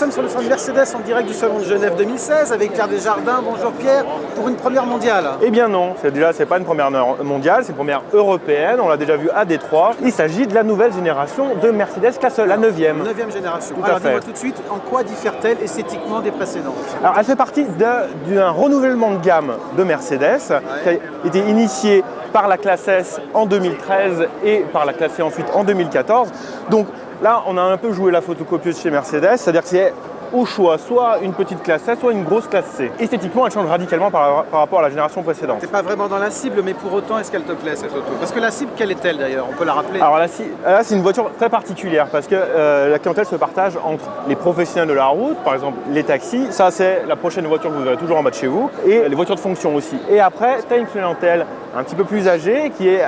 sommes sur le stand Mercedes en direct du Salon de Genève 2016 avec Pierre Desjardins. Bonjour Pierre, pour une première mondiale. Eh bien non, c'est pas une première mondiale, c'est une première européenne, on l'a déjà vu à Détroit. Il s'agit de la nouvelle génération de Mercedes classe la 9e. 9e génération. Alors dis-moi tout de suite, en quoi diffère-t-elle esthétiquement des précédentes? Alors elle fait partie d'un renouvellement de gamme de Mercedes qui a été initié par la classe S en 2013 et par la classe C ensuite en 2014. Donc là, on a un peu joué la photocopieuse chez Mercedes, c'est-à-dire que c'est au choix soit une petite classe S, soit une grosse classe C. Esthétiquement, elle change radicalement par rapport à la génération précédente. T'es pas vraiment dans la cible, mais pour autant, est-ce qu'elle te plaît cette auto? Parce que la cible, quelle est-elle d'ailleurs? On peut la rappeler. Alors là, c'est une voiture très particulière parce que la clientèle se partage entre les professionnels de la route, par exemple les taxis, ça c'est la prochaine voiture que vous aurez toujours en bas de chez vous, et les voitures de fonction aussi. Et après, tu as une clientèle un petit peu plus âgée qui est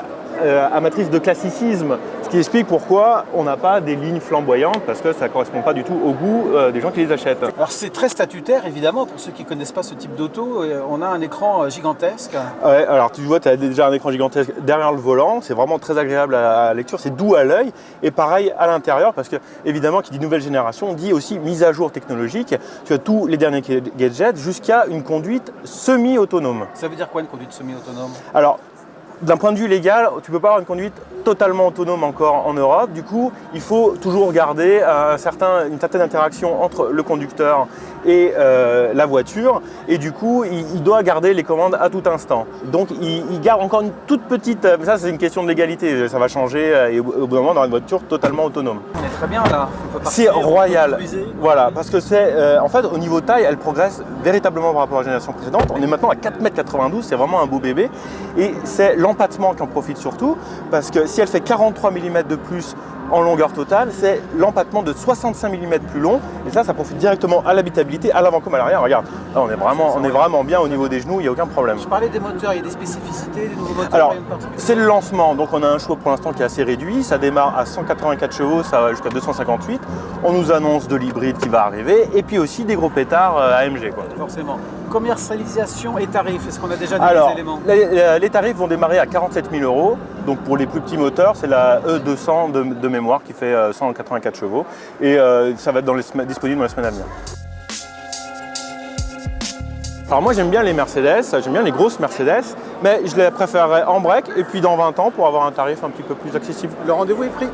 amatrice de classicisme, ce qui explique pourquoi on n'a pas des lignes flamboyantes, parce que ça ne correspond pas du tout au goût des gens qui les achètent. Alors c'est très statutaire évidemment, pour ceux qui ne connaissent pas ce type d'auto, on a un écran gigantesque. Ouais, alors tu vois, tu as déjà un écran gigantesque derrière le volant, c'est vraiment très agréable à la lecture, c'est doux à l'œil, et pareil à l'intérieur, parce que évidemment qui dit nouvelle génération, on dit aussi mise à jour technologique, tu as tous les derniers gadgets jusqu'à une conduite semi-autonome. Ça veut dire quoi une conduite semi-autonome? Alors, d'un point de vue légal, tu ne peux pas avoir une conduite totalement autonome encore en Europe. Du coup, il faut toujours garder une certaine interaction entre le conducteur et la voiture. Et du coup, il doit garder les commandes à tout instant. Donc, il garde encore une toute petite... Mais ça, c'est une question de légalité. Ça va changer et au bout d'un moment, on aura une voiture totalement autonome. On est très bien là. C'est royal. Voilà, parce que c'est... en fait, au niveau taille, elle progresse véritablement par rapport à la génération précédente. On est maintenant à 4,92 m, c'est vraiment un beau bébé. Et c'est l'empattement qui en profite surtout, parce que si elle fait 43 mm de plus en longueur totale, c'est l'empattement de 65 mm plus long, et ça profite directement à l'habitabilité, à l'avant comme à l'arrière. Regarde, là on est vraiment bien au niveau des genoux, il n'y a aucun problème. Je parlais des moteurs, il y a des spécificités, des nouveaux moteurs? Alors, c'est le lancement, donc on a un choix pour l'instant qui est assez réduit, ça démarre à 184 chevaux, ça va jusqu'à 258, on nous annonce de l'hybride qui va arriver, et puis aussi des gros pétards AMG, quoi. Forcément. Commercialisation et tarifs, est-ce qu'on a déjà des éléments? Les tarifs vont démarrer à 47 000 €. Donc pour les plus petits moteurs, c'est la E200 de mémoire qui fait 184 chevaux. Et ça va être disponible dans les semaines à venir. Alors moi j'aime bien les Mercedes, j'aime bien les grosses Mercedes, mais je les préférerais en break et puis dans 20 ans pour avoir un tarif un petit peu plus accessible. Le rendez-vous est pris.